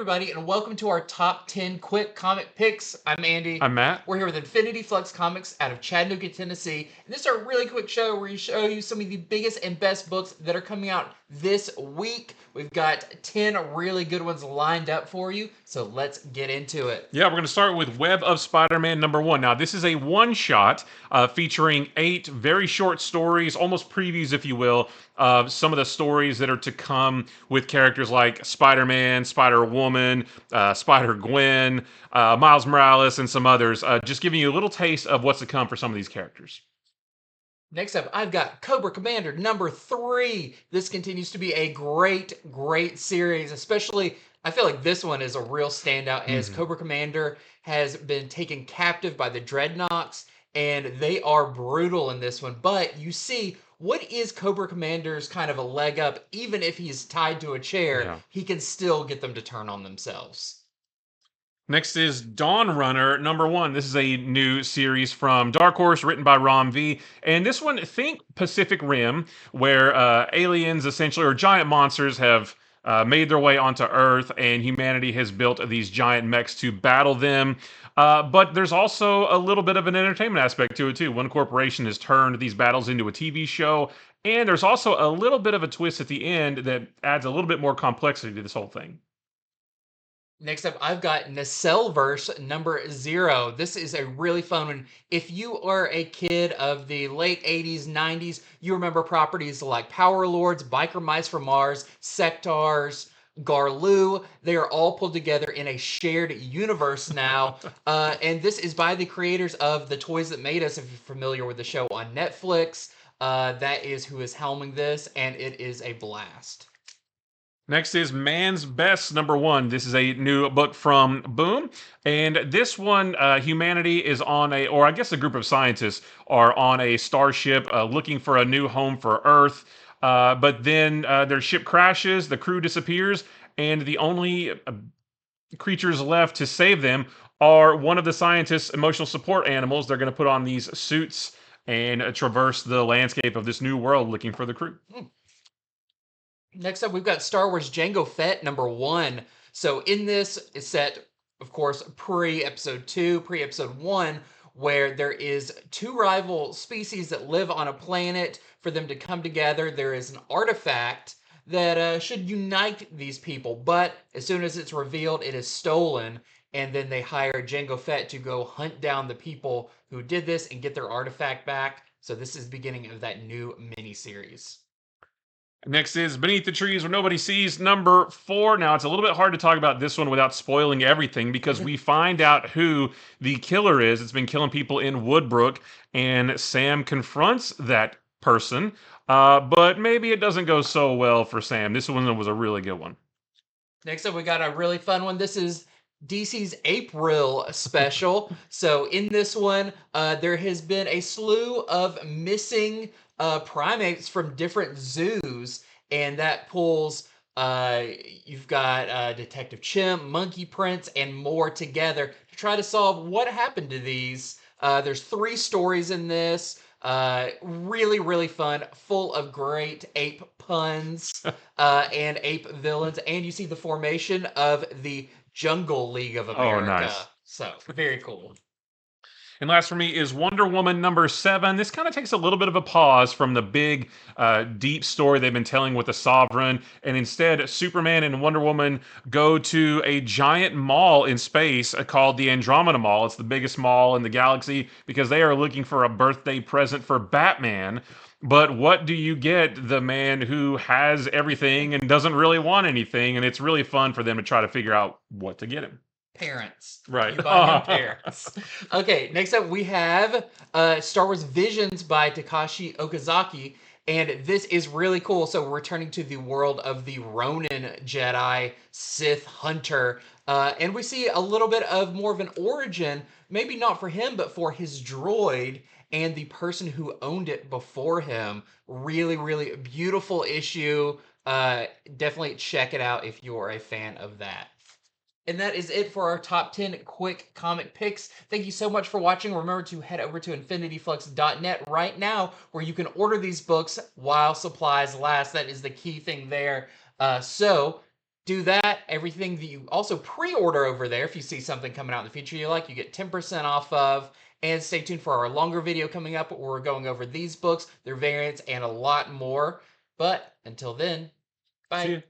everybody, and welcome to our top 10 quick comic picks. I'm Andy. I'm Matt. We're here with Infinity Flux Comics out of Chattanooga, Tennessee. And this is our really quick show where we show you some of the biggest and best books that are coming out this week. We've got 10 really good ones lined up for you, so let's get into it. Yeah, we're going to start with Web of Spider-Man #1. Now, this is a one-shot featuring 8 very short stories, almost previews, if you will, of some of the stories that are to come with characters like Spider-Man, Spider-Woman, Spider-Gwen, Miles Morales, and some others. Just giving you a little taste of what's to come for some of these characters. Next up, I've got Cobra Commander #3. This continues to be a great series, especially I feel like this one is a real standout as Cobra Commander has been taken captive by the Dreadnoks, and they are brutal in this one. But you see, what is Cobra Commander's kind of a leg up? Even if he's tied to a chair, Yeah. he can still get them to turn on themselves. Next is Dawnrunner #1. This is a new series from Dark Horse, written by Rom V. And this one, think Pacific Rim, where aliens essentially, or giant monsters, have made their way onto Earth, and humanity has built these giant mechs to battle them. But there's also a little bit of an entertainment aspect to it, too. One corporation has turned these battles into a TV show, and there's also a little bit of a twist at the end that adds a little bit more complexity to this whole thing. Next up, I've got Nacelleverse #0. This is a really fun one. If you are a kid of the late 80s, 90s, you remember properties like Power Lords, Biker Mice from Mars, Sectars, Garloo. They are all pulled together in a shared universe now. And this is by the creators of The Toys That Made Us, if you're familiar with the show on Netflix. That is who is helming this, and it is a blast. Next is Man's Best #1. This is a new book from Boom. And this one, humanity is on or I guess a group of scientists are on a starship looking for a new home for Earth. But then their ship crashes, the crew disappears, and the only creatures left to save them are one of the scientists' emotional support animals. They're going to put on these suits and traverse the landscape of this new world looking for the crew. Next up, we've got Star Wars Jango Fett #1. So in this is set, of course, pre-episode 2, pre-episode 1, where there is 2 rival species that live on a planet. For them to come together, there is an artifact that should unite these people. But as soon as it's revealed, it is stolen. And then they hire Jango Fett to go hunt down the people who did this and get their artifact back. So this is the beginning of that new miniseries. Next is Beneath the Trees Where Nobody Sees #4. Now, it's a little bit hard to talk about this one without spoiling everything because we find out who the killer is. It's been killing people in Woodbrook, and Sam confronts that person, but maybe it doesn't go so well for Sam. This one was a really good one. Next up, we got a really fun one. This is DC's Ape-ril Special. So in this one, there has been a slew of missing primates from different zoos, and that pulls you've got Detective Chimp, Monkey Prince, and more together to try to solve what happened to these. There's 3 stories in this. Really fun, full of great ape puns and ape villains, and you see the formation of the Jungle League of America. Oh, nice. So very cool. And last for me is Wonder Woman #7. This kind of takes a little bit of a pause from the big, deep story they've been telling with the Sovereign, and instead, Superman and Wonder Woman go to a giant mall in space called the Andromeda Mall. It's the biggest mall in the galaxy because they are looking for a birthday present for Batman. But what do you get? The man who has everything and doesn't really want anything, and it's really fun for them to try to figure out what to get him. Parents. Right. You buy him parents. Okay, next up we have Star Wars Visions by Takashi Okazaki. And this is really cool. So we're returning to the world of the Ronin Jedi Sith Hunter. And we see a little bit of more of an origin, maybe not for him, but for his droid and the person who owned it before him. Really beautiful issue. Definitely check it out if you're a fan of that. And that is it for our top 10 quick comic picks. Thank you so much for watching. Remember to head over to infinityflux.net right now where you can order these books while supplies last. That is the key thing there. So do that. Everything that you also pre-order over there, if you see something coming out in the future you like, you get 10% off of. And stay tuned for our longer video coming up where we're going over these books, their variants, and a lot more. But until then, See bye. you.